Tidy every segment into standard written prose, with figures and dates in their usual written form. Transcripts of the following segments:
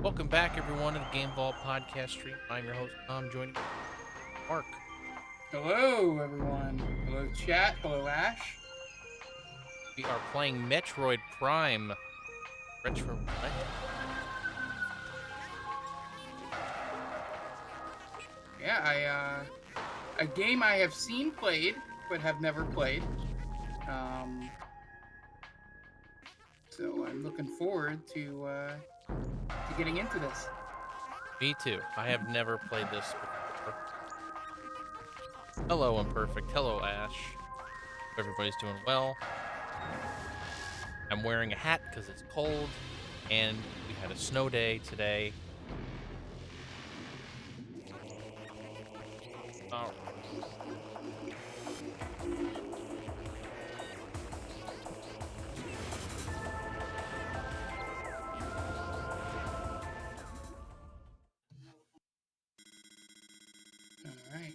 Welcome back, everyone, to the Game Vault podcast stream. I'm your host, Tom, joining Mark. Hello, everyone. Hello, chat. Hello, Ash. We are playing Metroid Prime Retro Roulette. Yeah, a game I have seen played, but have never played. Um, so I'm looking forward to getting into this. Me too. I have never played this before. Hello, Imperfect. Hello, Ash. Hope everybody's doing well. I'm wearing a hat because it's cold, and we had a snow day today. Oh, All right.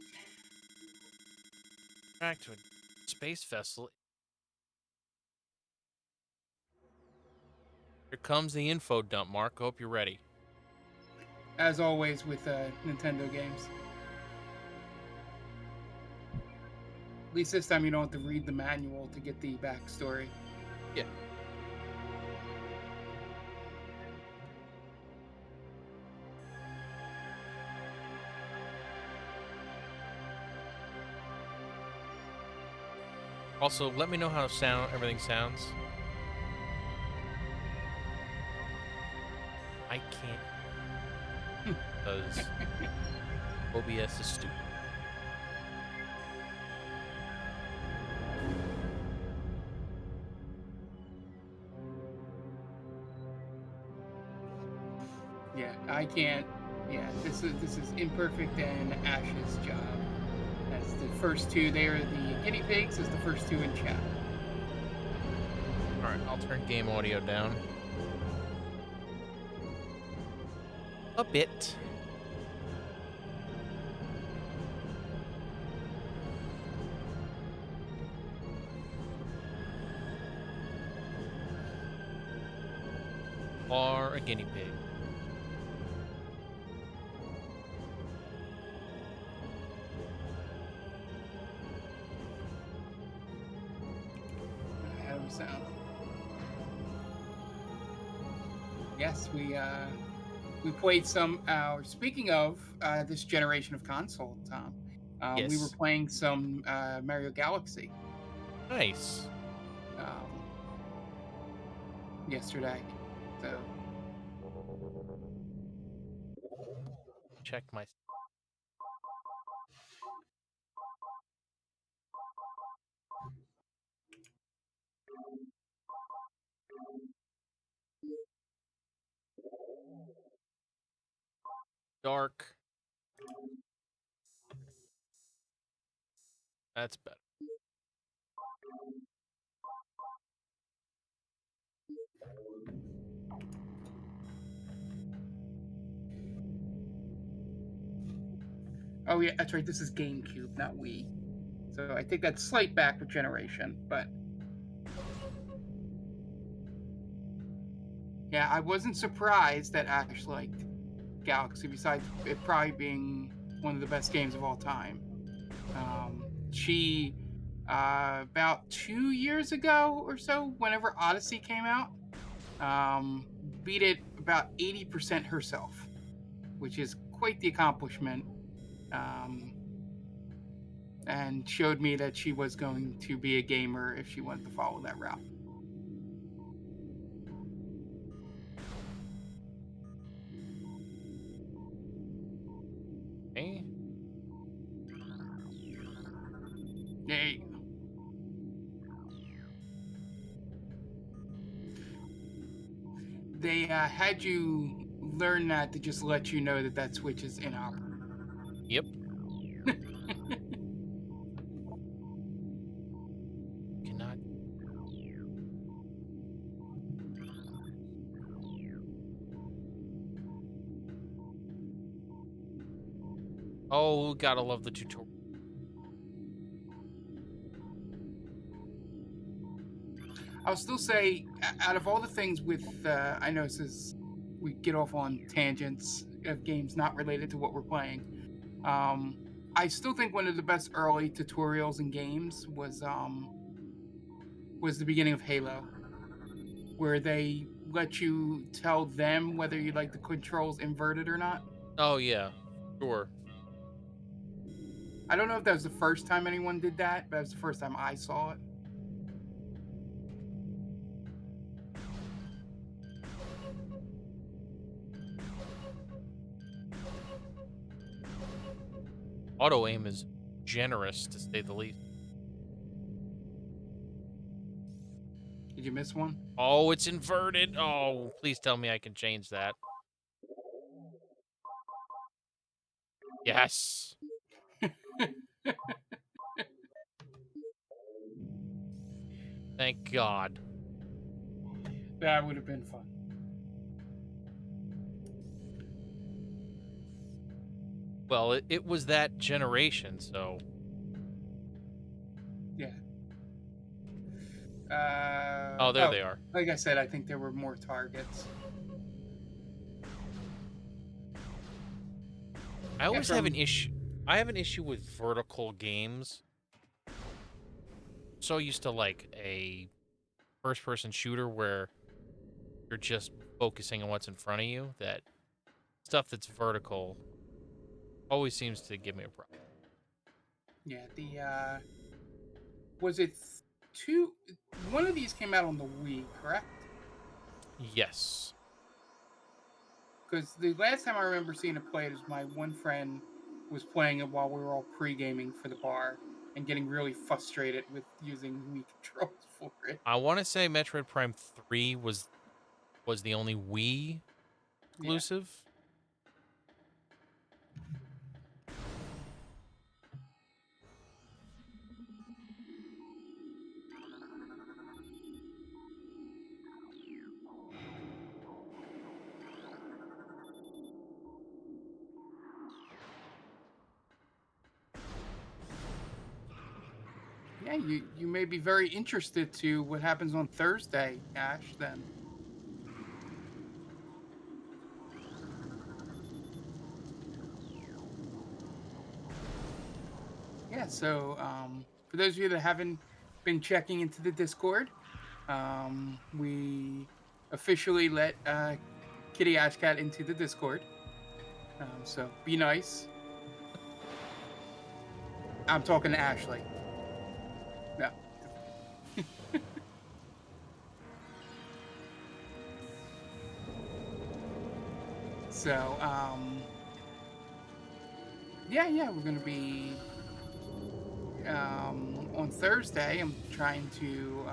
back to a space vessel. Here comes the info dump, Mark. Hope you're ready. As always with Nintendo games. At least this time you don't have to read the manual to get the backstory. Yeah. Also, let me know how everything sounds. I can't because OBS is stupid. Yeah, I can't. Yeah, this is Imperfect and Ash's job. As the first two, they are the guinea pigs. As the first two in chat. All right, I'll turn game audio down a bit. Or a guinea pig. How do we sound? Yes, we played some. Speaking of this generation of console, Tom, we were Yes. playing some Mario Galaxy Nice. um, yesterday. So Check my dark. That's better. oh yeah, that's right. This is GameCube, not Wii. So I think that's slight backward generation, but yeah, I wasn't surprised that Ash liked Galaxy. Besides it probably being one of the best games of all time. She about 2 years ago or so, whenever Odyssey came out, um, beat it about 80% herself, which is quite the accomplishment, um, and showed me that she was going to be a gamer if she wanted to follow that route. Okay. They, they had you learn that to just let you know that that switch is inoperable. Yep. Cannot. Oh, gotta love the tutorial. I'll still say, out of all the things with, I know this is we get off on tangents of games not related to what we're playing. Um, I still think one of the best early tutorials in games was the beginning of Halo, where they let you tell them whether you like the controls inverted or not. Oh yeah, sure. I don't know if that was the first time anyone did that, but that was the first time I saw it. Auto aim is generous to say the least. Did you miss one? Oh, it's inverted. Oh, please tell me I can change that. Yes. Thank God. That would have been fun. Well, it was that generation, so Yeah. oh, there they are. Like I said, I think there were more targets. I always After have an issue. I have an issue with vertical games. So used to like a first-person shooter where you're just focusing on what's in front of you that stuff that's vertical always seems to give me a problem. Yeah, the was it two? One of these came out on the Wii, correct? Yes. Because the last time I remember seeing it played is my one friend was playing it while we were all pre-gaming for the bar and getting really frustrated with using Wii controls for it. I want to say Metroid Prime 3 was the only Wii Yeah, exclusive. yeah. You may be very interested to what happens on Thursday, Ash. Then. Yeah, so for those of you that haven't been checking into the Discord, we officially let Kitty Ashcat into the Discord. So be nice. I'm talking to Ashley. No. So, yeah, we're going to be on Thursday. I'm trying to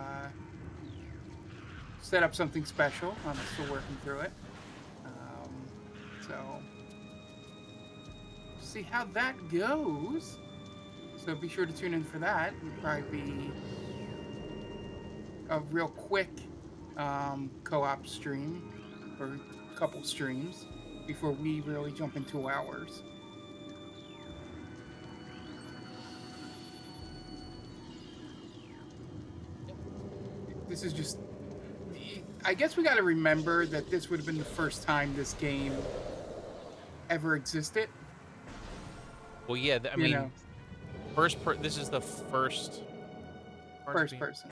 set up something special. I'm still working through it. So, see how that goes. So be sure to tune in for that. It'll probably be a real quick co-op stream or a couple streams before we really jump into ours. This is just, I guess we got to remember that this would have been the first time this game ever existed. Well, yeah, I You mean, know, this is the first first person.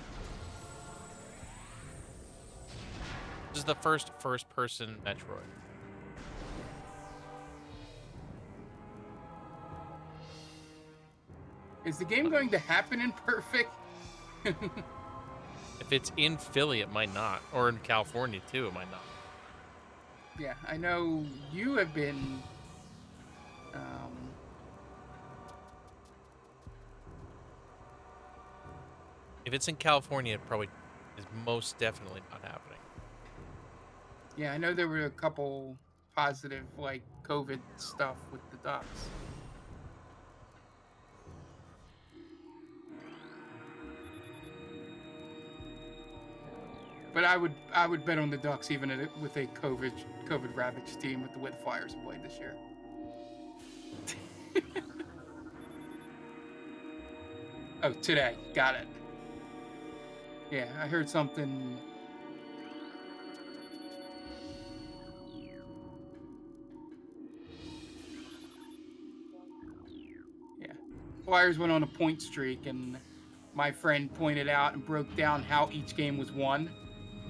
This is the first person Metroid. Is the game going to happen in perfect? If it's in Philly, it might not, or in California too, it might not. Yeah, I know you have been. Um, If it's in California, it probably is most definitely not happening. yeah, I know there were a couple positive like COVID stuff with the Ducks. But I would bet on the Ducks even with a COVID ravaged team with the way the Flyers played this year. Oh, today, got it. Yeah, I heard something. Flyers went on a point streak, and my friend pointed out and broke down how each game was won,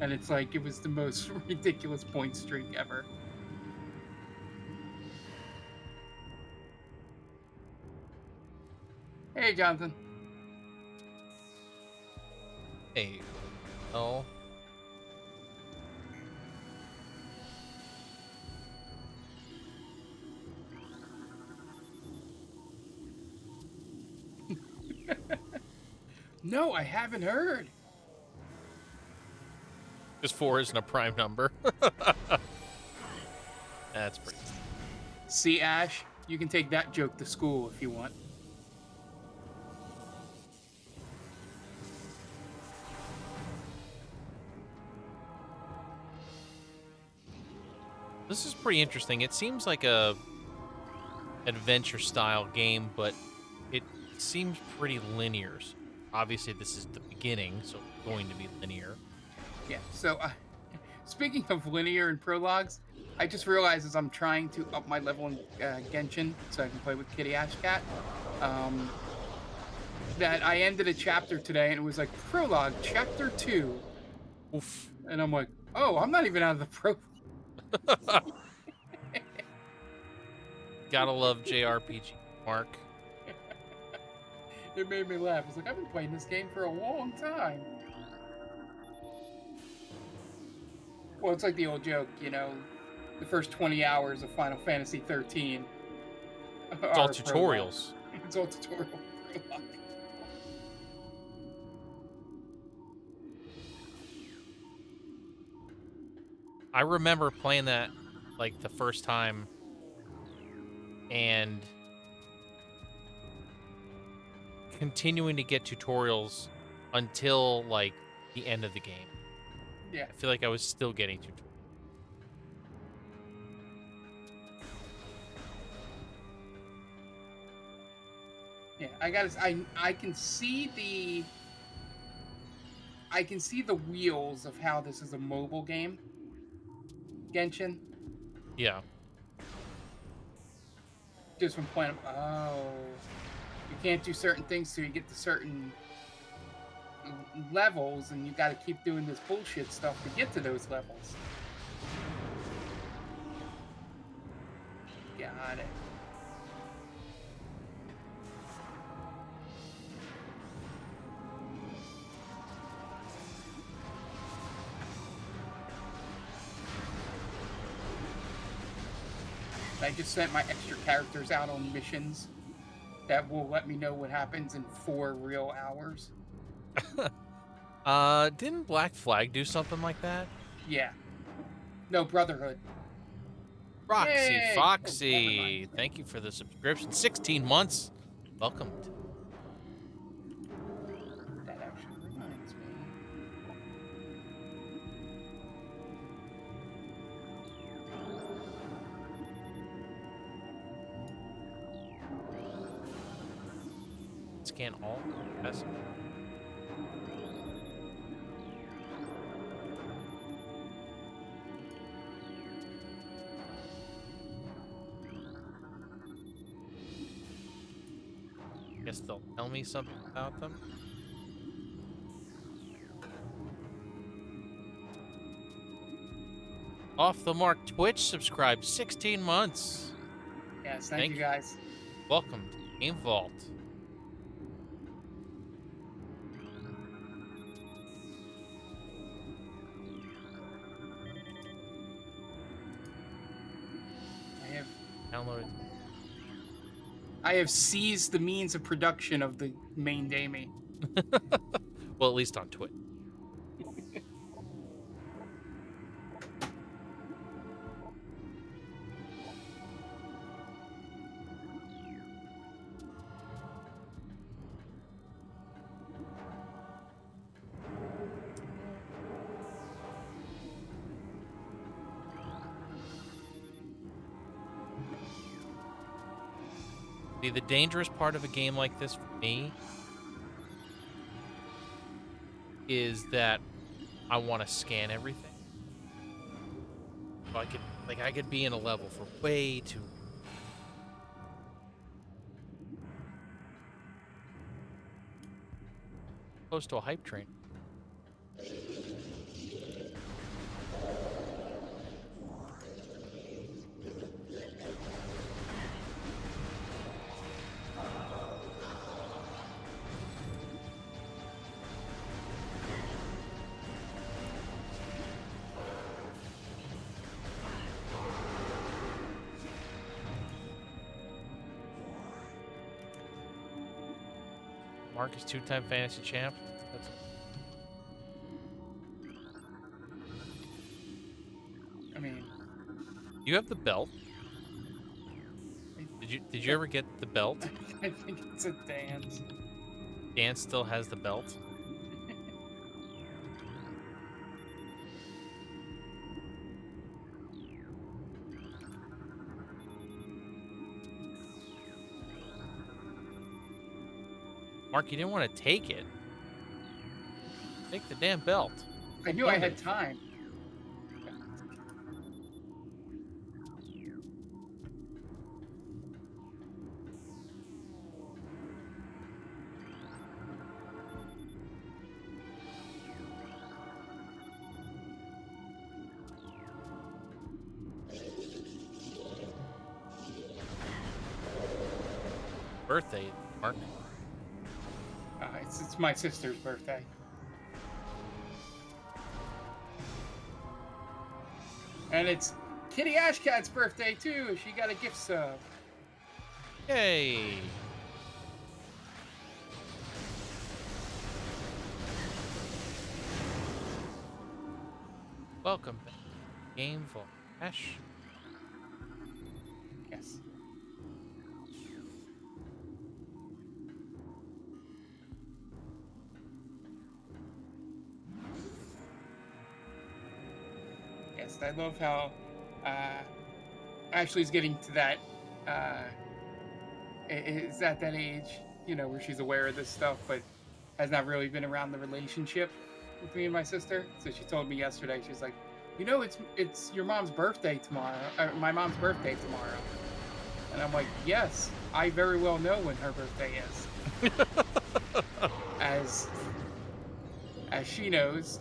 and it's like it was the most ridiculous point streak ever. Hey, Jonathan. Hey, oh, No, I haven't heard. just 4 isn't a prime number. That's pretty. See, Ash, you can take that joke to school if you want. This is pretty interesting. It seems like a adventure style game, but it seems pretty linear. So obviously, this is the beginning, so it's going to be linear. Yeah, so speaking of linear and prologues, I just realized as I'm trying to up my level in Genshin so I can play with Kitty Ash Cat, that I ended a chapter today and it was like prologue chapter 2. Oof. And I'm like, oh, I'm not even out of the pro. Gotta love JRPG, Mark. It made me laugh. It's like, I've been playing this game for a long time. Well, it's like the old joke, you know, the first 20 hours of Final Fantasy 13. It's all tutorials. It's all tutorial prologue. I remember playing that like the first time and continuing to get tutorials until like the end of the game. Yeah. I feel like I was still getting tutorials. Yeah, I can see the wheels of how this is a mobile game. Genshin. Yeah. Just from playing. Oh, you can't do certain things so you get to certain levels, and you got to keep doing this bullshit stuff to get to those levels. Got it. I just sent my extra characters out on missions that will let me know what happens in 4 real hours. Didn't Black Flag do something like that? Yeah. No, Brotherhood. Roxy Yay! Foxy, thank you for the subscription. 16 months. Welcome. That actually reminds me. Scan all. Yes. Guess they'll tell me something about them. Off the Mark Twitch subscribed 16 months. Yes, thank you guys. Welcome to Game Vault. Downloaded. I have seized the means of production of the main Damie. Well, at least on Twitch. See, the dangerous part of a game like this for me is that I want to scan everything. So I could be in a level for way too. close to a hype train. Mark is two-time fantasy champ. That's I mean, you have the belt. Did you ever get the belt? I think it's a dance. Dan still has the belt. Mark, you didn't want to take it. Take the damn belt. I knew I had time. Birthday, Mark. It's my sister's birthday. And it's Kitty Ashcat's birthday, too. She got a gift sub. Yay! Welcome back. Game for Ash. Yes. Yes, I love how Ashley's getting to that, is at that age, where she's aware of this stuff, but has not really been around the relationship with me and my sister. So she told me yesterday, she's like, it's your mom's birthday tomorrow, my mom's birthday tomorrow. And I'm like, yes, I very well know when her birthday is. As she knows,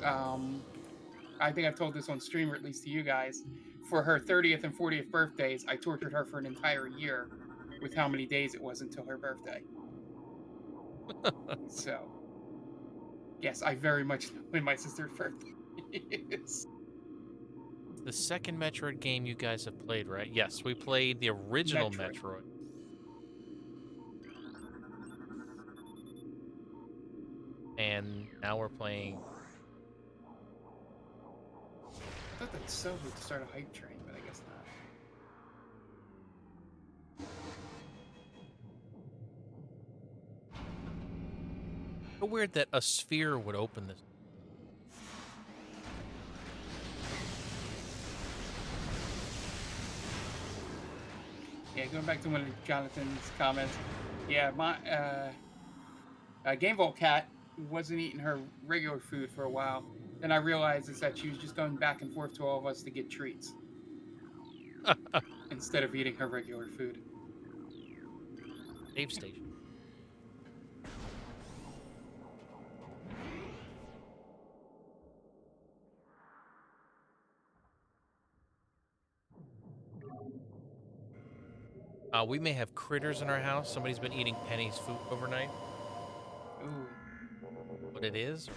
I think I've told this on stream, or at least to you guys, for her 30th and 40th birthdays, I tortured her for an entire year with how many days it was until her birthday. So, yes, I very much know when my sister's birthday is. The second Metroid game you guys have played, right? Yes, we played the original Metroid. And now we're playing... I thought that so would start a hype train, but I guess not. So weird that a sphere would open this. Yeah, going back to one of Jonathan's comments. Yeah, my Game Vault Cat wasn't eating her regular food for a while. Then I realized is that she was just going back and forth to all of us to get treats instead of eating her regular food. Save station. We may have critters in our house. Somebody's been eating Penny's food overnight. Ooh. What it is? Or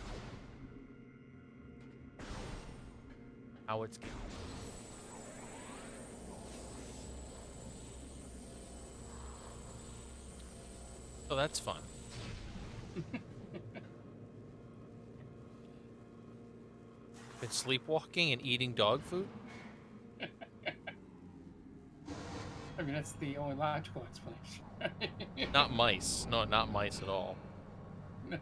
how it's getting. So that's fun. Been sleepwalking and eating dog food? I mean, that's the only logical explanation. Not mice. No, not mice at all. No.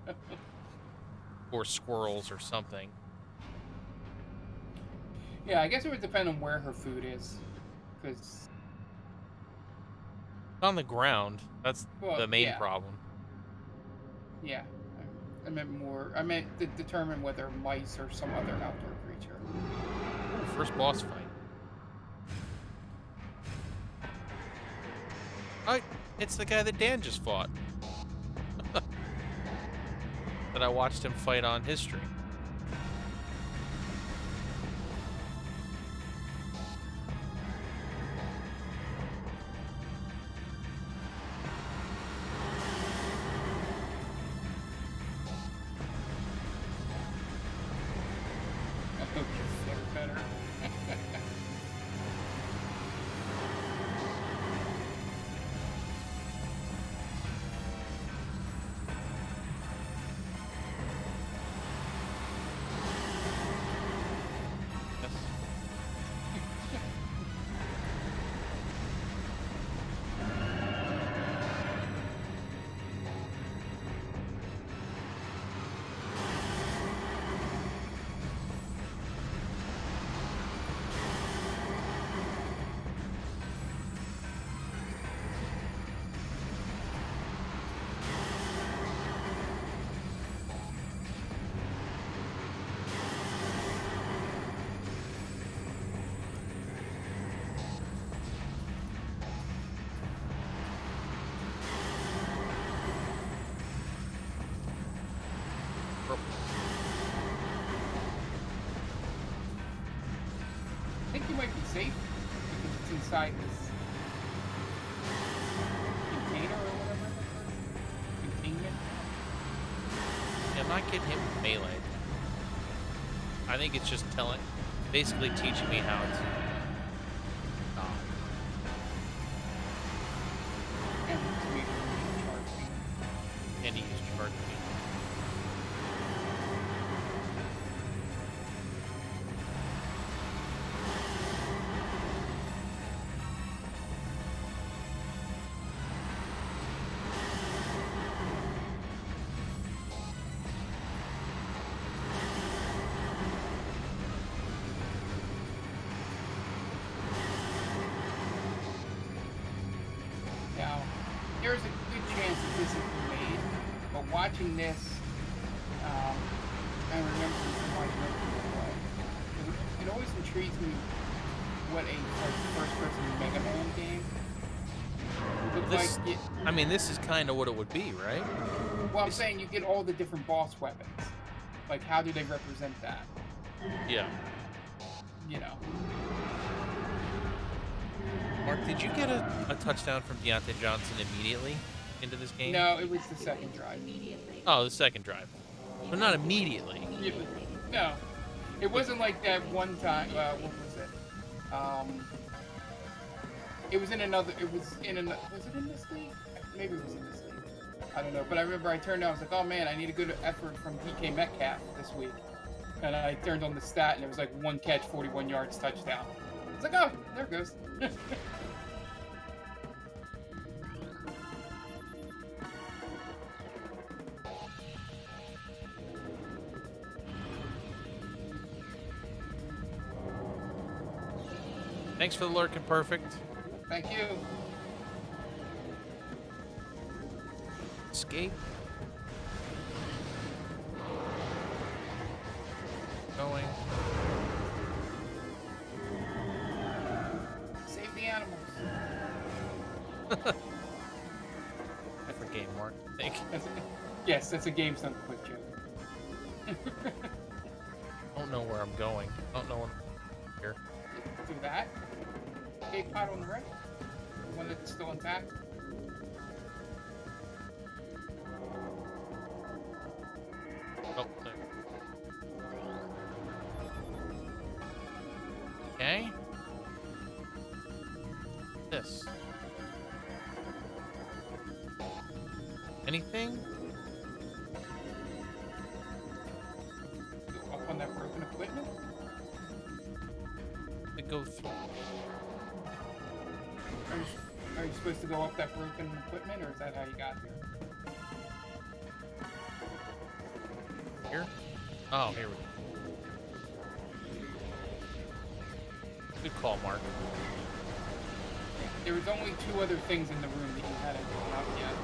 Or squirrels or something. Yeah, I guess it would depend on where her food is. Because... On the ground. That's the main problem. Yeah. I meant to determine whether mice or some other outdoor creature. Ooh, first boss fight. Oh, it's the guy that Dan just fought. Then that I watched him fight on his stream. I hope you're better. Yes. I think you might be safe because it's inside this container or whatever it is. Containment. Yeah, I'm not getting hit with melee. I think it's just basically teaching me how to dodge. And to me, charge me. And he used charge me. Now, there's a good chance that this has been made, but watching this, I remember watching it always intrigues me what a first-person Mega Man game would look This, like. I mean, this is kind of what it would be, right? Well, I'm saying you get all the different boss weapons. Like, how do they represent that? Yeah. You know. Mark, did you get a touchdown from Deontay Johnson immediately into this game? No, it was the second drive. Oh, the second drive. But not immediately. No, it wasn't like that one time. What was it? It was in another. It was in another. Was it in this league? Maybe it was in this league. I don't know. But I remember I turned on. I was like, oh man, I need a good effort from DK Metcalf this week. And I turned on the stat, and it was like 1 catch, 41 yards, touchdown. I was like, oh, there it goes. Thanks for the lurking, perfect. Thank you. Escape. Going. Save the animals. Different game, Mark. I think. Yes, that's a game son quick joke. I don't know where I'm going. I don't know what I'm here. Do that. Escape pod on the right. The one that's still intact. Oh, there. Okay. This. Anything? Go up on that broken equipment. To go through. Are you supposed to go up that broken equipment, or is that how you got here? Here? Oh, here we go. Good call, Mark. There was only 2 other things in the room that you hadn't gone up yet.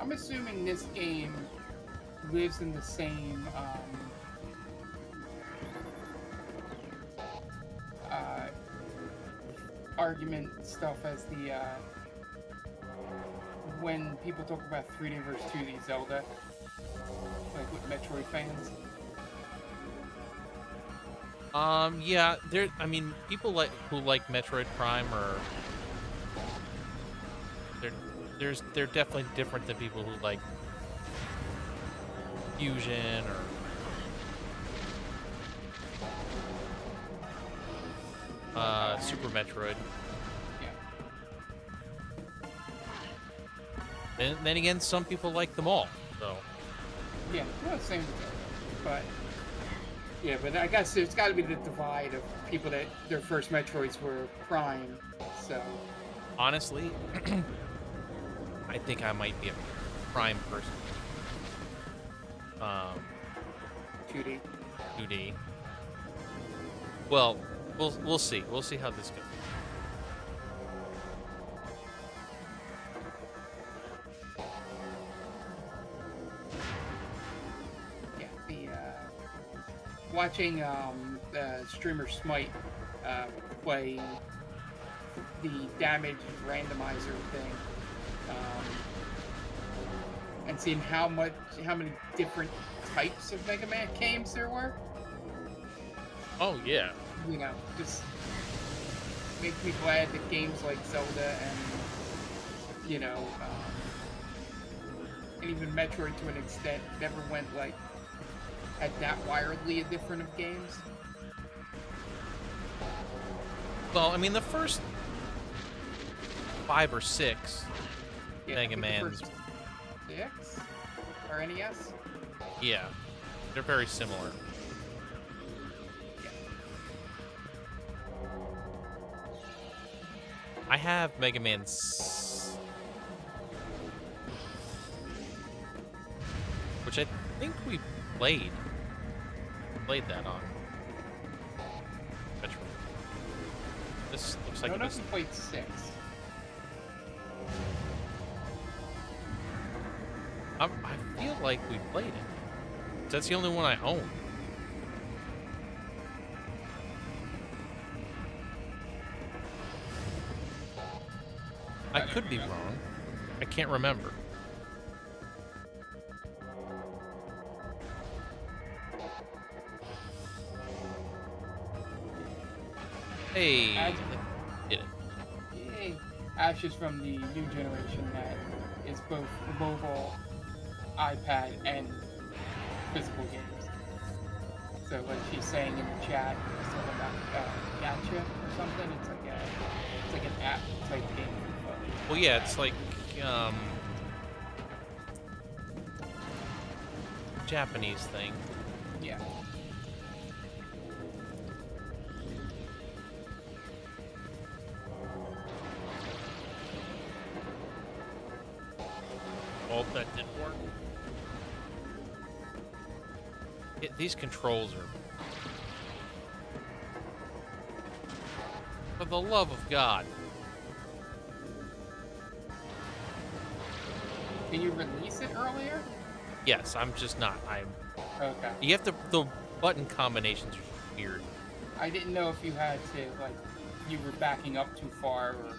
I'm assuming this game lives in the same uh, argument stuff as the when people talk about 3D versus 2D Zelda, like with Metroid fans. Yeah, there. I mean, people who like Metroid Prime are they're they're definitely different than people who like Fusion or Like, Super Metroid. yeah, And then again, some people like them all. So yeah, well, same with Zelda, but yeah, but I guess there's got to be the divide of people that their first Metroids were Prime, so honestly, I think I might be a Prime person. 2D. 2D. Well, we'll see. We'll see how this goes. Yeah, the watching the streamer Smite play the damage randomizer thing, um, and seeing how many different types of Mega Man games there were. Oh yeah. You know, just makes me glad that games like Zelda and and even Metroid to an extent never went like had that wildly different of games. Well, I mean, the first 5 or 6 Yeah, Mega I think the Mans, first 6 or NES. yeah, they're very similar. Yeah. I have Mega Man, which I think we played that on Metroid. This looks I like don't it know was. if you played 6. I feel like we played it. That's the only one I own. I could be wrong. I can't remember. Hey, Ash, did it. yay. Ash is from the new generation that is both mobile, iPad, and physical games. So like she's saying in the chat something about Gacha or something. It's like an app type game for phone. Well, yeah, it's like Japanese thing. Yeah. Oh, that didn't work. These controls are, for the love of God. Can you release it earlier? Yes, I'm just not. Okay. You have to. The button combinations are weird. I didn't know if you had to like you were backing up too far or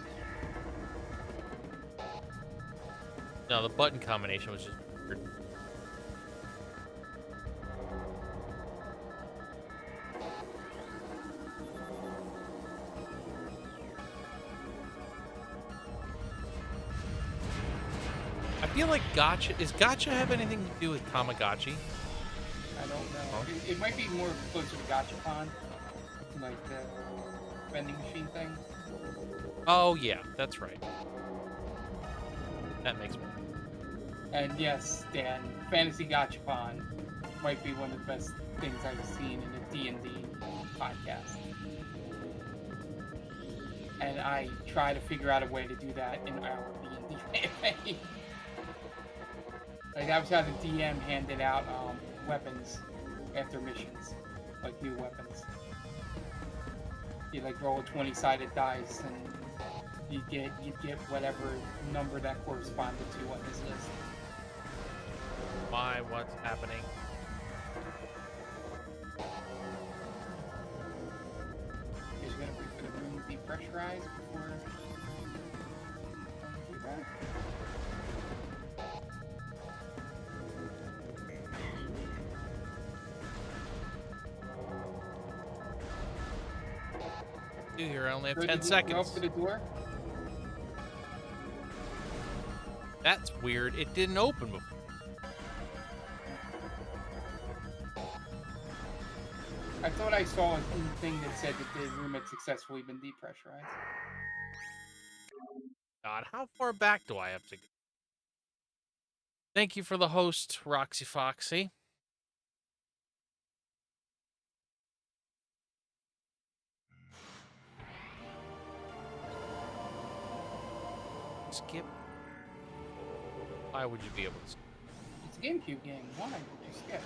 No, the button combination was just weird. I feel like Gotcha. Is Gotcha have anything to do with Tamagotchi? I don't know. Huh? It might be more closer to Gachapon, like the vending machine thing. Oh yeah, that's right. That makes sense. And yes, Dan, Fantasy Gachapon might be one of the best things I've seen in a D&D podcast. And I try to figure out a way to do that in our D&D campaign. Like I was having DM handed out weapons after missions, like new weapons. You like roll a 20-sided dice and you'd get whatever number that corresponded to on his list. Why? What's happening? Is gonna wait for the room to be pressurized before you do that? Dude, here I only have So 10 did you go seconds. up to the door? That's weird. It didn't open before. I thought I saw a thing that said that the room had successfully been depressurized. God, how far back do I have to go? Thank you for the host, Roxy Foxy. Skip. Why would you be able to skip? It's a GameCube game. Why would you skip?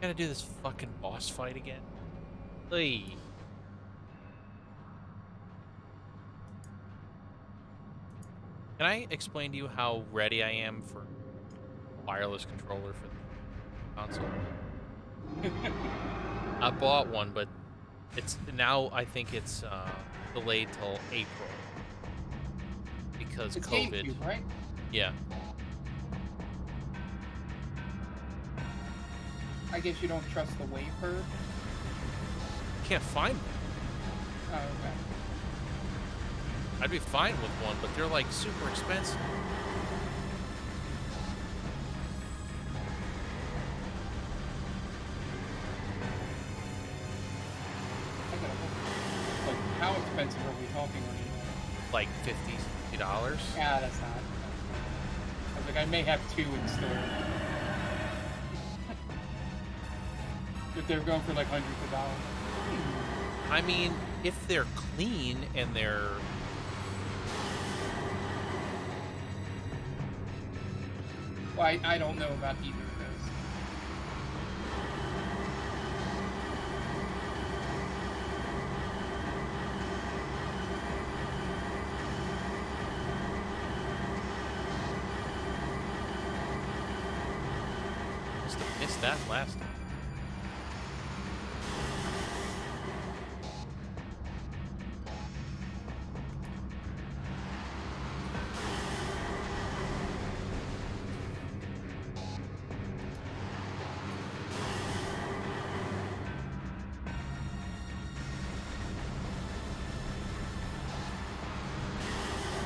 Gotta do this fucking boss fight again. Hey. Can I explain to you how ready I am for a wireless controller for the console? I bought one, but it's now, I think it's delayed till April because It's COVID. GameCube, right? Yeah. I guess you don't trust the wafer. Can't find one. Oh, okay. I'd be fine with one, but they're like super expensive. I gotta look. Like, how expensive are we talking on eBay? Like $50. Yeah, that's not. I was like, I may have two in store. If they're going for like hundreds of dollars. I mean, if they're clean and they're Well, I don't know about either of those. must have missed that last time.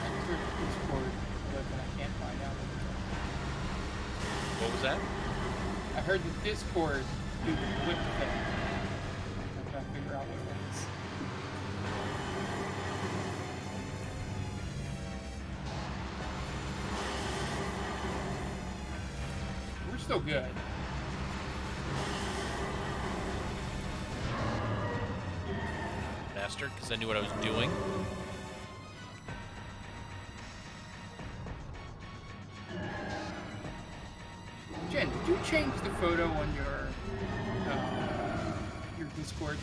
I just heard Discord, but I can't find out. What was that? I heard the Discord do the whip thing. I'm trying to figure out what that is. We're still good. Bastard, because I knew what I was doing. Jen, did you change the photo on your Discord?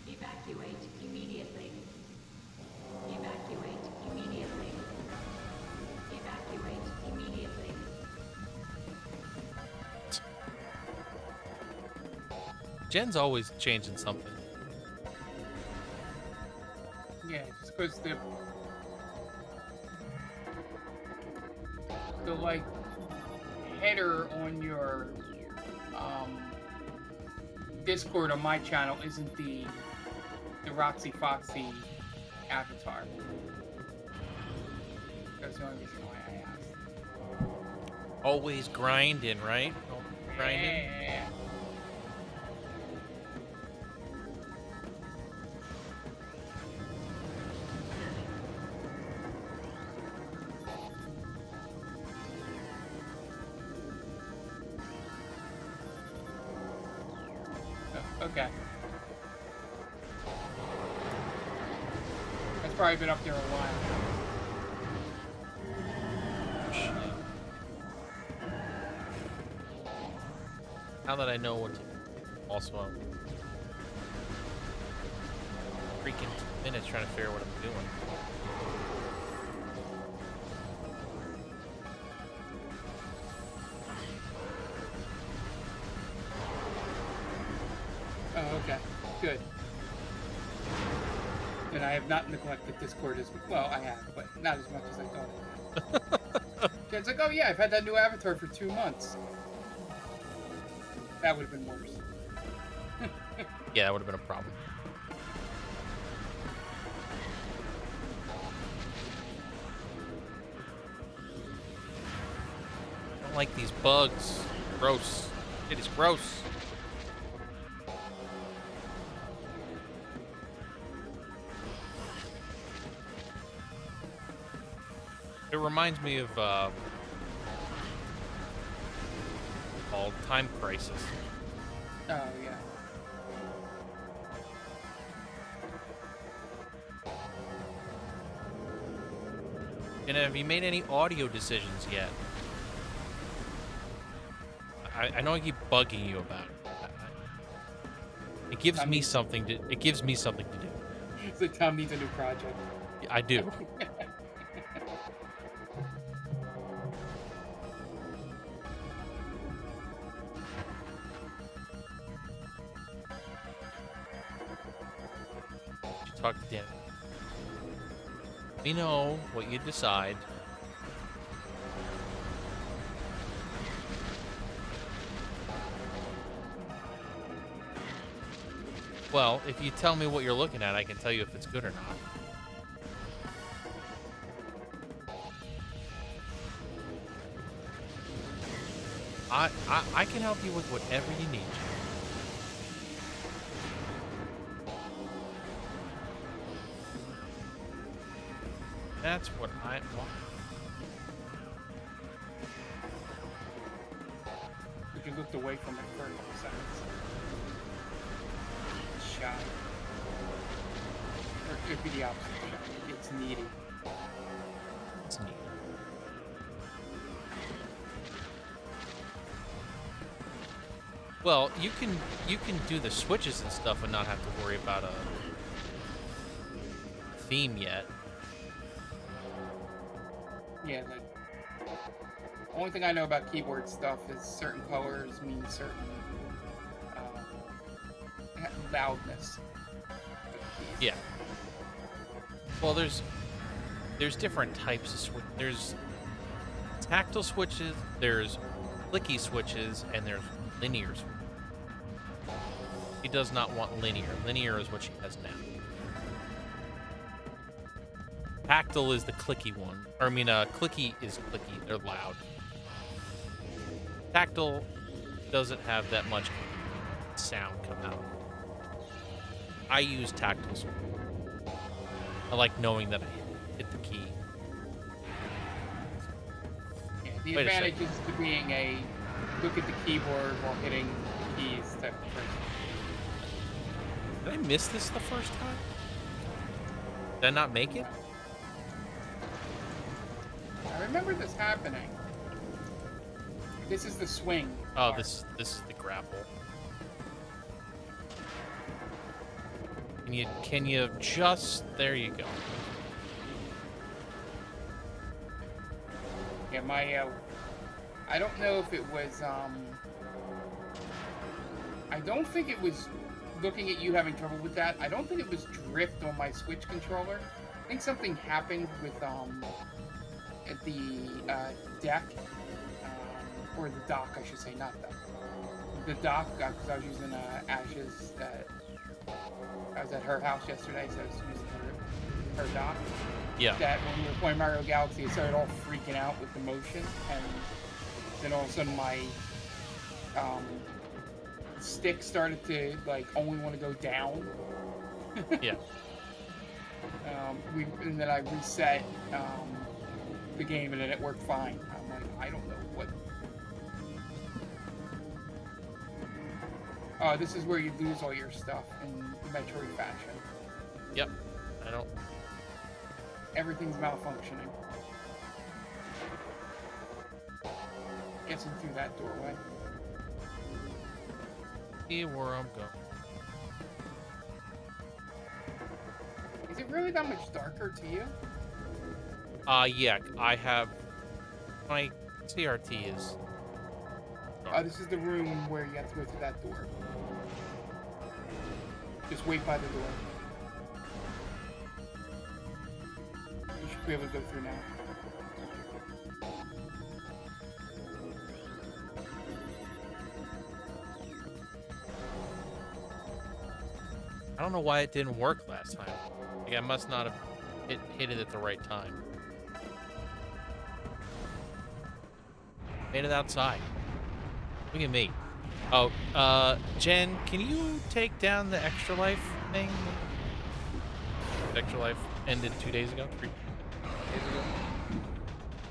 Evacuate immediately. Evacuate immediately. Evacuate immediately. Jen's always changing something. Yeah, just because the like header on your Discord on my channel isn't the Roxy Foxy avatar. That's the only reason why I asked. Always grinding, right? Always grinding. Yeah. Okay. That's probably been up there a while. Shit. Now that I know what to also freaking 2 minutes trying to figure out what I'm doing. Oh, okay. Good. And I have not neglected Discord as well. I have, but not as much as I thought I had. It's like, oh yeah, I've had that new avatar for 2 months. That would have been worse. Yeah, that would have been a problem. I don't like these bugs. Gross. It is gross. It reminds me of called Time Crisis. Oh yeah. And have you made any audio decisions yet? I know I keep bugging you about it. It gives me something to. It gives me something to do. So Tom needs a new project. I do. You talk to Dan. We know what you decide. Well, if you tell me what you're looking at, I can tell you if it's good or not. I can help you with whatever you need. That's what I want. But you looked away from it for a couple seconds. Shy. Or it could be the opposite. Shy. It's needy. It's neat. Well, you can do the switches and stuff and not have to worry about a theme yet. Yeah, like only thing I know about keyboard stuff is certain colors mean certain loudness. Yeah. Well, there's different types of switch. There's tactile switches, there's clicky switches, and there's linear switches. She does not want linear. Linear is what she has now. Tactile is the clicky one. Or, I mean, clicky is clicky. They're loud. Tactile doesn't have that much sound come out. I use tactile switch. I like knowing that I hit the key. Yeah, the Wait a advantage second. is to being a look at the keyboard while hitting keys type of person. Did I miss this the first time? Did I not make it? I remember this happening. This is the swing. Oh, part. this is the grapple. Can you just there you go. Yeah, my I don't know if it was I don't think it was looking at you having trouble with that. I don't think it was drift on my Switch controller. I think something happened with at the deck or the dock, I should say, not deck. The dock, because I was using Ash's. I was at her house yesterday, so I was using her dock. Yeah. That when we were playing Mario Galaxy, it started all freaking out with the motion, and then all of a sudden my stick started to like only want to go down. Yeah. And then I reset the game, and then it worked fine. I'm like, I don't know what. This is where you lose all your stuff in the Metroid fashion. Yep. I don't. Everything's malfunctioning. Guessing through that doorway. See where I'm going. Is it really that much darker to you? Yeah, I have my CRT is dark. This is the room where you have to go through that door. Just wait by the door. You should be able to go through now. I don't know why it didn't work last time. Like I must not have hit it at the right time. Made it outside. Look at me. Oh, Jen, can you take down the extra life thing? Extra life ended 2 days ago. 3 days ago.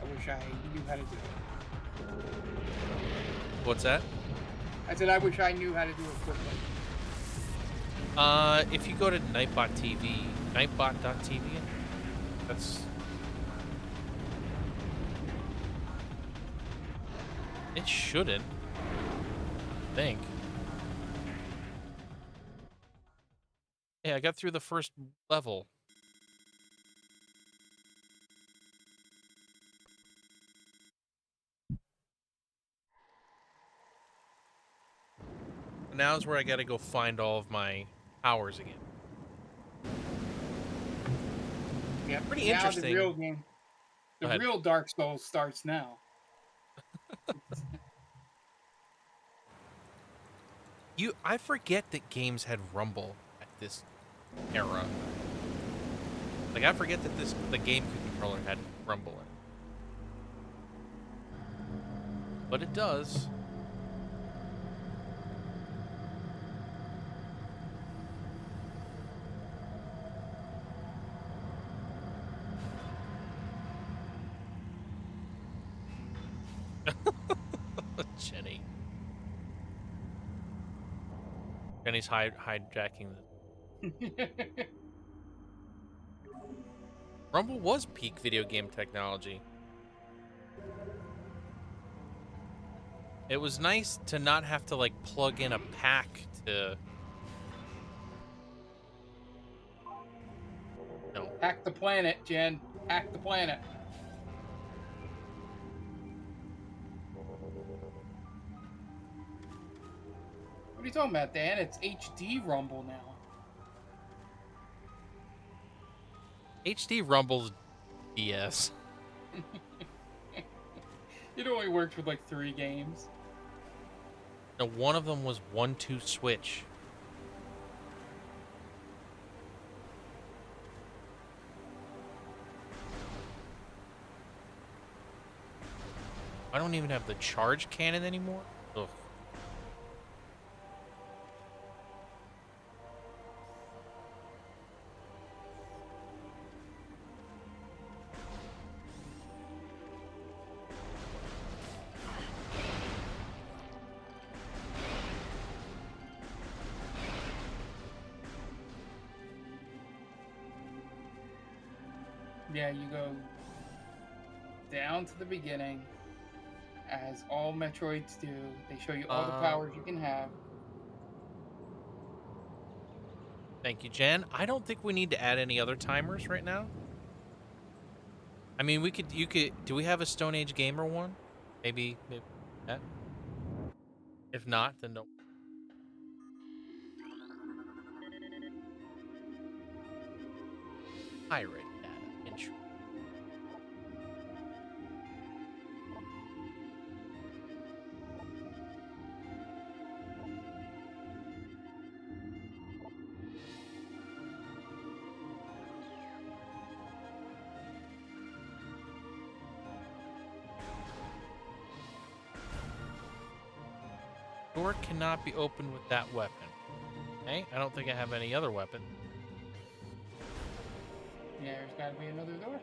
I wish I knew how to do it. What's that? I said I wish I knew how to do it quickly. If you go to Nightbot TV, nightbot.tv, that's... It shouldn't. I think. Yeah, I got through the first level. Now's where I gotta go find all of my powers again. Yeah, Pretty now interesting. The real game, the real Dark Souls starts now. I forget that games had rumble at this era. Like I forget that the GameCube controller had rumble in it. But it does. Jenny. Jenny's hijacking the... Rumble was peak video game technology. It was nice to not have to, like, plug in a pack to... No. Hack the planet, Jen. Hack the planet. What are you talking about, Dan? It's HD Rumble now. HD Rumble's BS. It only works with like 3 games. No, one of them was 1-2 switch. I don't even have the charge cannon anymore. Ugh. Yeah, you go down to the beginning, as all Metroids do. They show you all the powers you can have. Thank you, Jen. I don't think we need to add any other timers right now. I mean, you could, do we have a Stone Age Gamer one? Maybe that? If not, then no. Pirate data entry. Door cannot be opened with that weapon. Okay, I don't think I have any other weapon. Yeah, there's got to be another door.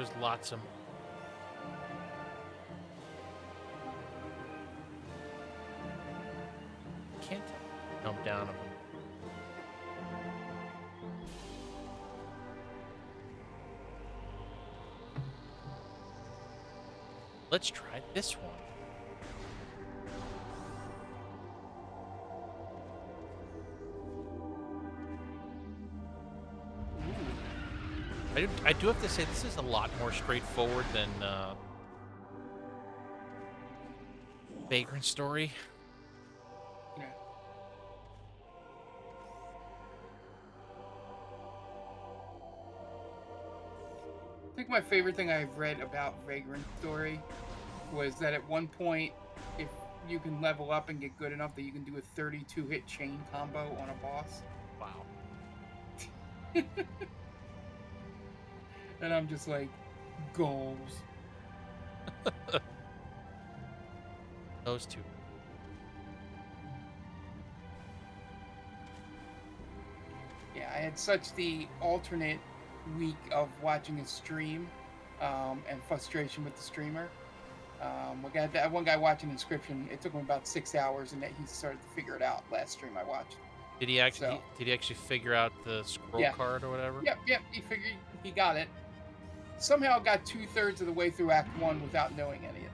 There's lots of. Can't jump down them. Let's try this one. I do have to say this is a lot more straightforward than Vagrant Story. Yeah. I think my favorite thing I've read about Vagrant Story was that at one point, if you can level up and get good enough that you can do a 32 hit chain combo on a boss. Wow. And I'm just like, goals. Those two. Yeah, I had such the alternate week of watching a stream and frustration with the streamer. We got that one guy watching Inscription. It took him about 6 hours, and that he started to figure it out last stream I watched. Did he actually? So- Did he actually figure out the scroll Yeah. card or whatever? Yep, he figured he got it. Somehow got 2/3 of the way through Act 1 without knowing any of it.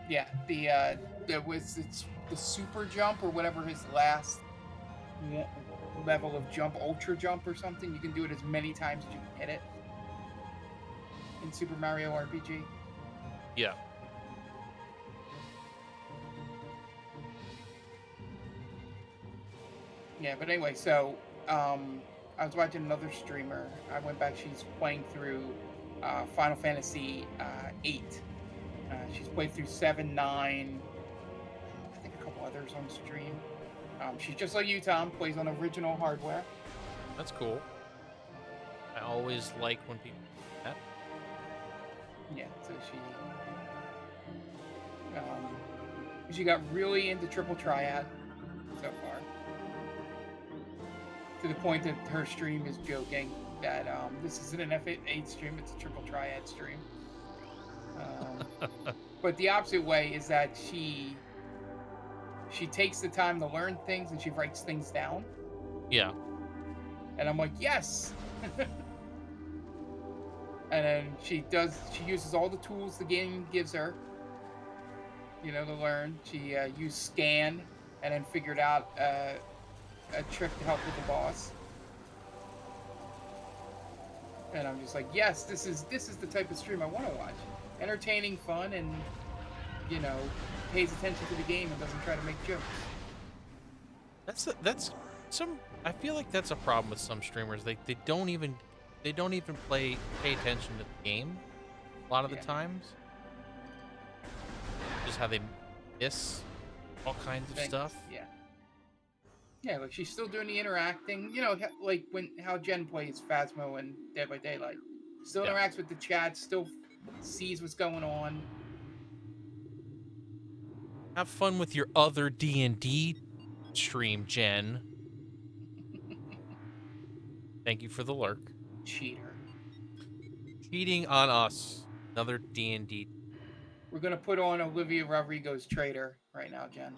Yeah, it's the super jump or whatever his last level of jump, ultra jump or something. You can do it as many times as you can hit it in Super Mario RPG. Yeah. Yeah, but anyway, so I was watching another streamer. I went back. She's playing through Final Fantasy 8. She's played through 7, 9, I think a couple others on stream. She's just like you, Tom. Plays on original hardware. That's cool. I always like when people do that. Yeah, so she got really into Triple Triad so far. To the point that her stream is joking that this isn't an F8 stream, it's a Triple Triad stream. But the opposite way is that she takes the time to learn things and she writes things down. Yeah. And I'm like, yes! And then she uses all the tools the game gives her, to learn. She used scan and then figured out a trick to help with the boss. And I'm just like, yes, this is the type of stream I want to watch. Entertaining, fun, and pays attention to the game and doesn't try to make jokes. That's some. I feel like that's a problem with some streamers. They don't even pay attention to the game a lot of the times. Just how they miss all kinds of stuff. Yeah. Yeah, like she's still doing the interacting. Like how Jen plays Phasmo and Dead by Daylight. Still interacts with the chat. Still sees what's going on. Have fun with your other D&D stream, Jen. Thank you for the lurk. Cheater. Cheating on us. Another D&D. We're gonna put on Olivia Rodrigo's Traitor right now, Jen.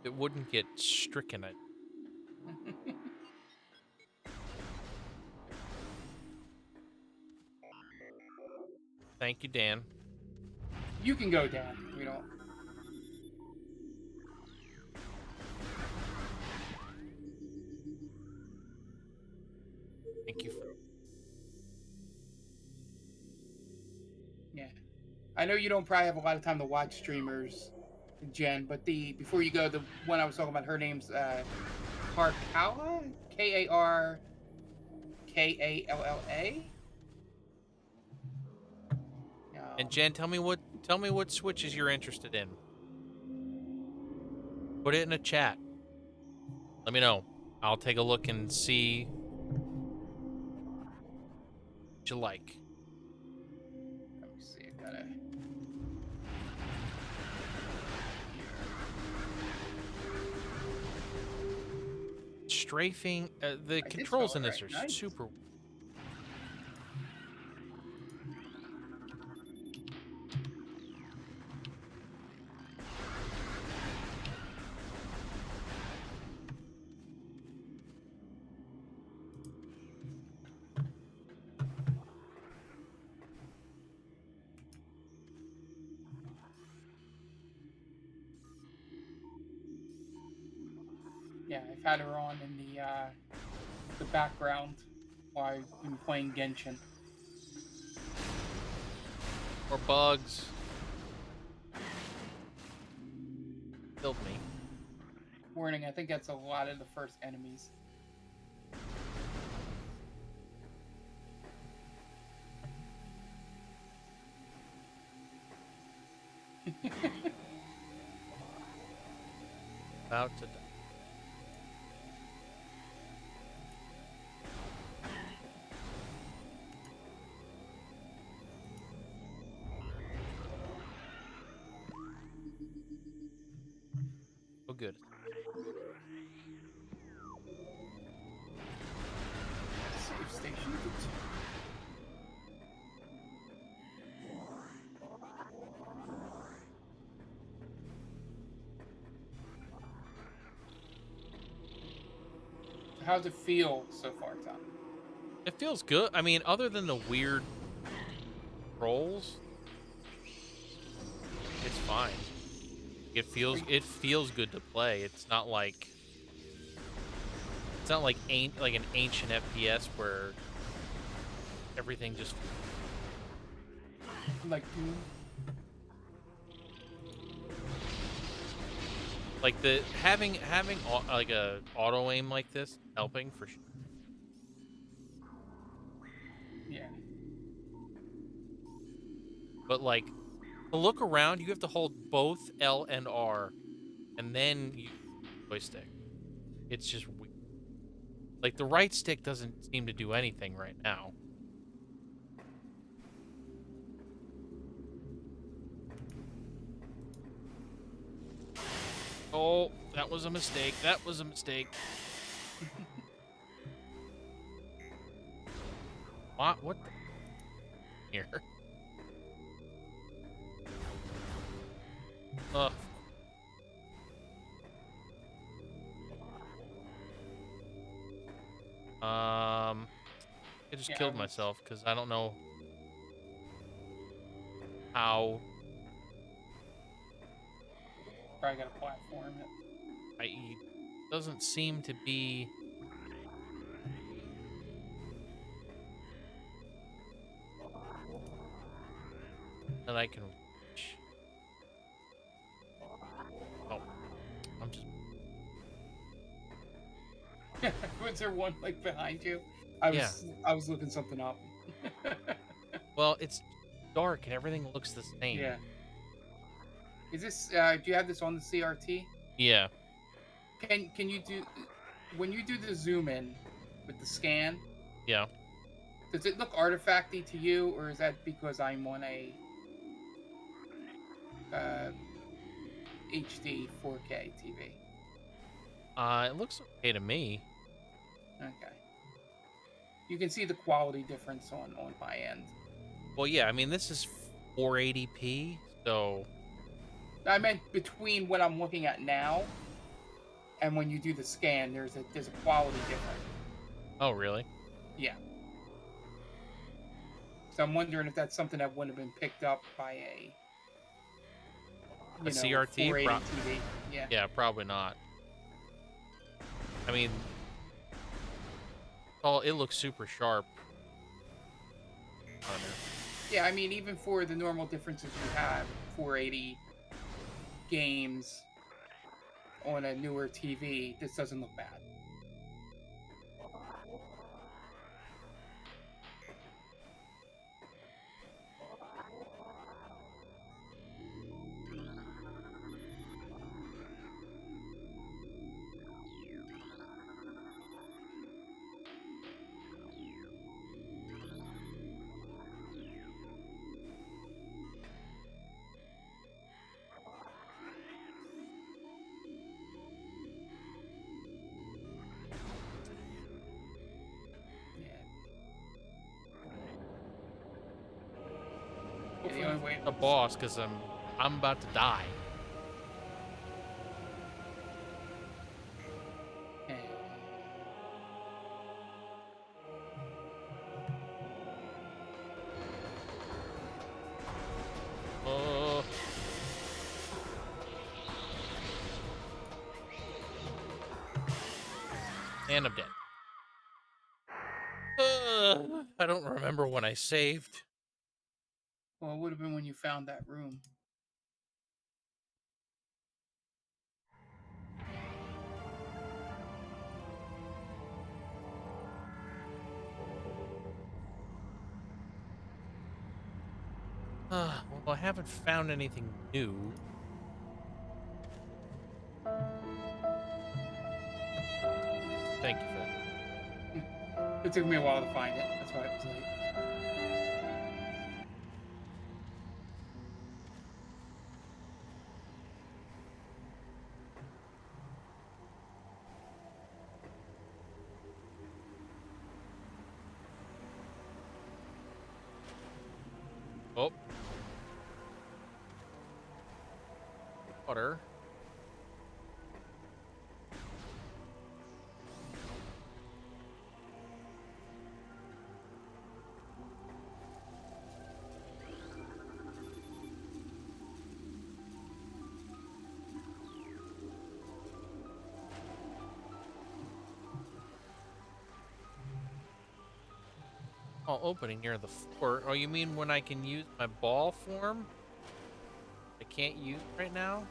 It wouldn't get stricken. Thank you, Dan. You can go, Dan. We don't. Thank you for. Yeah, I know you don't probably have a lot of time to watch streamers, Jen. But before you go, the one I was talking about, her name's Karkalla, Karkalla. And Jen, tell me what switches you're interested in. Put it in a chat. Let me know. I'll take a look and see what you like. Let me see. I gotta. strafing. The I did spell controls it in this right. are Nice. super. Yeah, I've had her on in the background while I've been playing Genshin. Or bugs. Killed me. Warning, I think that's a lot of the first enemies. About to die. Oh, good. Save station. So how's it feel so far, Tom? It feels good. I mean, other than the weird rolls, it's fine. It feels good to play. It's not like an ancient FPS where everything just Like Doom? like the having like a auto aim like this helping for sure. Yeah. But like to look around, you have to hold both L and R and then you joystick. It's just weird. Like the right stick doesn't seem to do anything right now. Oh, that was a mistake. That was a mistake. What the here? Ugh. I just Yeah, killed myself because I don't know how probably got a platform. it doesn't seem to be that I can reach. Oh, I'm just Was there one like behind you? yeah. I was looking something up. Well, it's dark and everything looks the same. Yeah. Is this do you have this on the CRT? Yeah, Can you do when you do the zoom in with the scan, yeah. does it look artifacty to you, or is that because I'm on a uh, HD 4K TV? It looks okay to me. Okay. You can see the quality difference on my end. Well, yeah. I mean, this is 480p, so I meant between what I'm looking at now and when you do the scan, there's a quality difference. oh really? Yeah. So I'm wondering if that's something that wouldn't have been picked up by a A CRT? 480 TV. Yeah. Yeah, probably not. I mean, oh, it looks super sharp on there. Yeah, I mean, even for the normal differences you have, 480 games on a newer TV, this doesn't look bad. wait. a boss because I'm about to die. Okay. Oh, and I'm dead. I don't remember when I saved. Well, it would have been when you found that room. Well, I haven't found anything new. Thank you for that. It took me a while to find it. That's why it was late. Oh, water. Oh, opening near the fort. Oh, you mean when I can use my ball form? I can't use right now?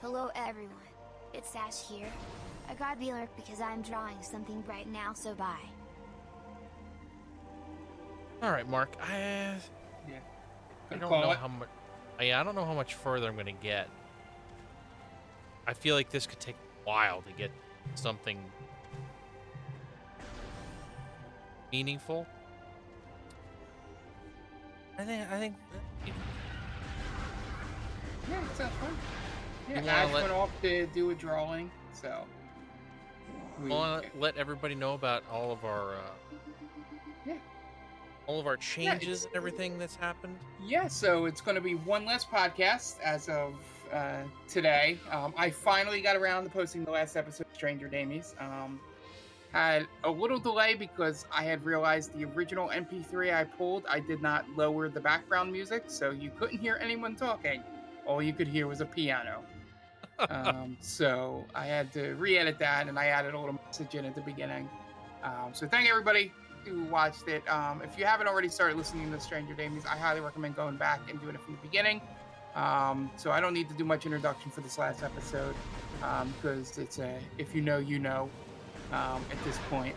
Hello everyone, it's Ash here. I got the alert because I'm drawing something right now, so bye. All right, Mark. Yeah. I Gonna don't call know it. how much. Yeah, I don't know how much further I'm gonna get. I feel like this could take a while to get something meaningful. I think. Yeah, it sounds fun. Yeah, You want Ash to let went off to do a drawing, so we let everybody know about yeah. all of our Yeah, changes it's and everything that's happened. yeah, so it's going to be one less podcast as of today. I finally got around to posting the last episode of Stranger Damies. Had a little delay because I had realized the original MP3 I pulled, I did not lower the background music, so you couldn't hear anyone talking. All you could hear was a piano. So I had to re-edit that, and I added a little message in at the beginning. So thank everybody who watched it. If you haven't already started listening to Stranger Damies, I highly recommend going back and doing it from the beginning. So I don't need to do much introduction for this last episode because it's a if you know, you know at this point.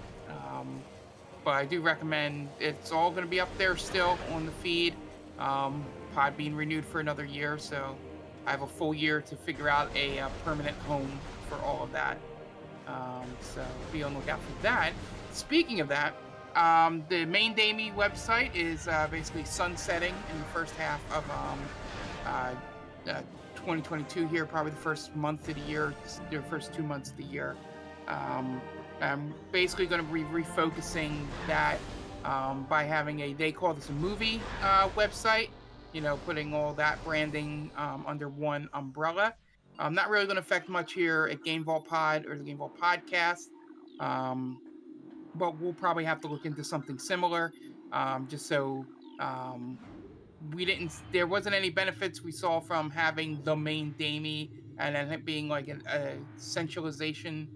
But I do recommend it's all going to be up there still on the feed. Pod being renewed for another year, so I have a full year to figure out a permanent home for all of that. So be on the lookout for that. Speaking of that, the main Damie website is basically sunsetting in the first half of uh, 2022 here, probably the first month of the year, the first 2 months of the year. Um, I'm basically going to be refocusing that by having they call this a movie website, putting all that branding under one umbrella. Not really going to affect much here at Game Vault Pod or the Game Vault Podcast. Um, but we'll probably have to look into something similar, just so um, there wasn't any benefits we saw from having the main Damie and then it being like a centralization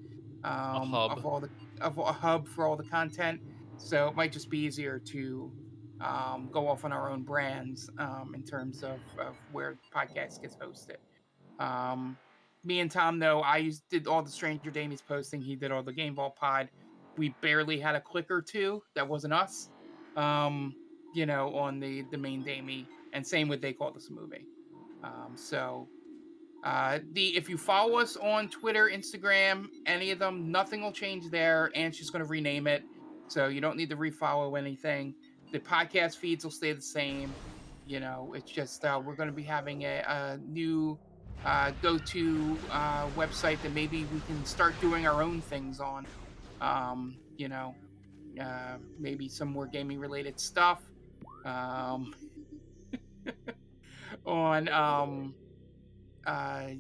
A of hub. of a hub for all the content. So it might just be easier to go off on our own brands in terms of where podcast gets hosted. Um, Me and Tom, though, did all the Stranger Damies posting. He did all the Game Vault Pod. We barely had a click or two that wasn't us. Um, on the main Damie, and same with They Call This a Movie. So the if you follow us on Twitter, Instagram, any of them, nothing will change there. And she's going to rename it, so you don't need to refollow anything. The podcast feeds will stay the same. You know, it's just we're going to be having a new go-to website that maybe we can start doing our own things on. You know, maybe some more gaming related stuff. Um, on a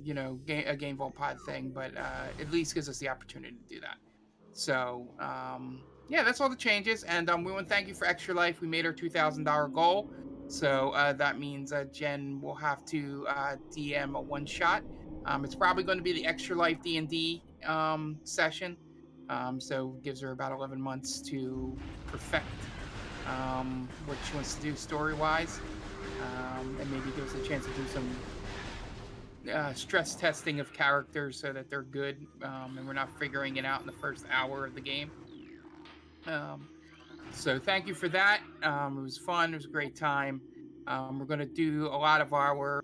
Game Vault Pod thing, but at least gives us the opportunity to do that. So yeah, that's all the changes, and we want to thank you for Extra Life. We made our $2,000 goal, so that means Jen will have to DM a one shot. It's probably going to be the Extra Life D&D session, so gives her about 11 months to perfect what she wants to do story wise, and maybe gives us a chance to do some stress testing of characters so that they're good, and we're not figuring it out in the first hour of the game. Um, so thank you for that. It was fun. It was a great time. We're going to do a lot of our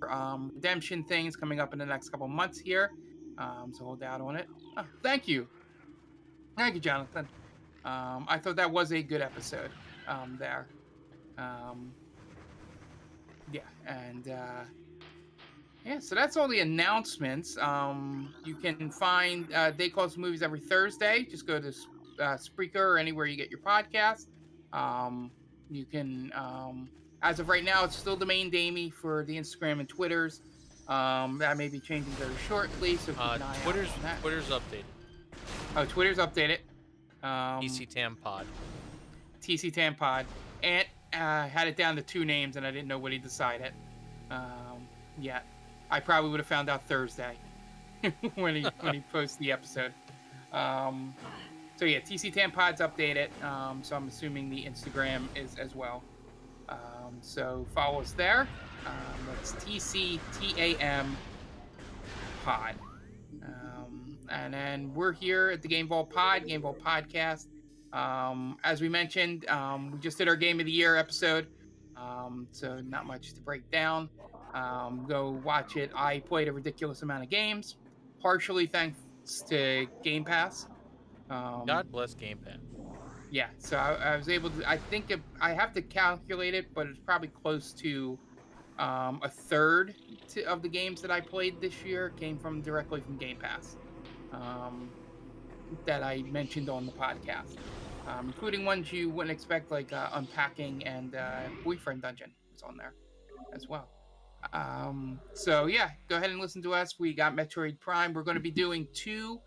redemption things coming up in the next couple months here. So hold out on it. Oh, thank you. Thank you, Jonathan. I thought that was a good episode there. Um, yeah, and yeah, so that's all the announcements. You can find They Close Movies every Thursday. Just go to Spreaker or anywhere you get your podcast. You can, as of right now, it's still the main Damie for the Instagram and Twitters. That may be changing very shortly, so keep an eye out on that. Twitter's updated. Oh, Twitter's updated. EC Tam Pod. TC Tampod. Ant had it down to 2 names, and I didn't know what he decided yet. I probably would have found out Thursday when he posts the episode. So yeah, TC Tampod's updated. So I'm assuming the Instagram is as well. So follow us there. That's TCTAM Pod. And then we're here at the Game Vault Pod, Game Vault Podcast. As we mentioned, we just did our Game of the Year episode. So not much to break down. Go watch it. I played a ridiculous amount of games, partially thanks to Game Pass. God bless Game Pass. Yeah, so I was able to. I think I have to calculate it, but it's probably close to a third of the games that I played this year came from directly from Game Pass. That I mentioned on the podcast, including ones you wouldn't expect, like Unpacking and Boyfriend Dungeon was on there as well. So yeah, go ahead and listen to us. We got Metroid Prime. We're going to be doing 2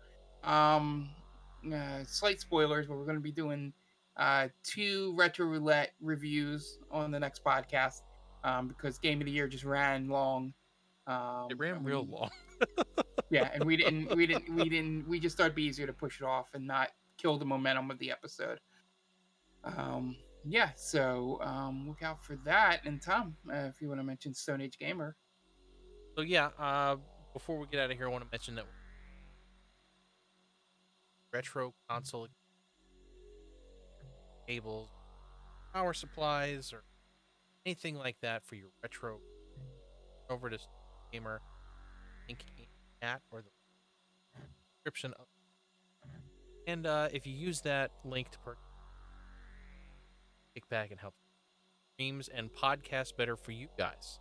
slight spoilers, but we're going to be doing 2 Retro Roulette reviews on the next podcast because Game of the Year just ran long. It ran real long. Yeah, and we just thought it'd be easier to push it off and not kill the momentum of the episode. Yeah, so look out for that. And Tom, if you want to mention Stone Age Gamer. So yeah, before we get out of here, I want to mention that retro console cables, power supplies, or anything like that for your retro, over to Gamer, link in the chat or the description of. And if you use that link to purchase, kick back and help streams and podcasts better for you guys.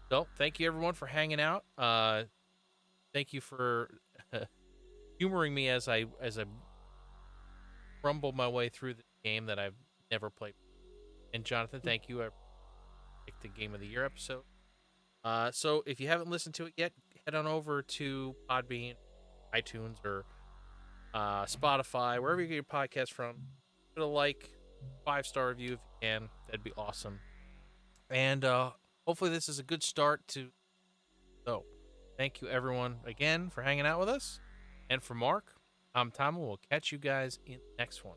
So thank you everyone for hanging out. Thank you for humoring me as I rumble my way through the game that I've never played. And Jonathan, thank you. I picked the Game of the Year episode. So if you haven't listened to it yet, head on over to Podbean, iTunes, or Spotify, wherever you get your podcast from. Put a like, 5-star review if you can. That'd be awesome. And hopefully this is a good start to. So, thank you everyone again for hanging out with us. And for Mark, I'm Tom. We'll catch you guys in the next one.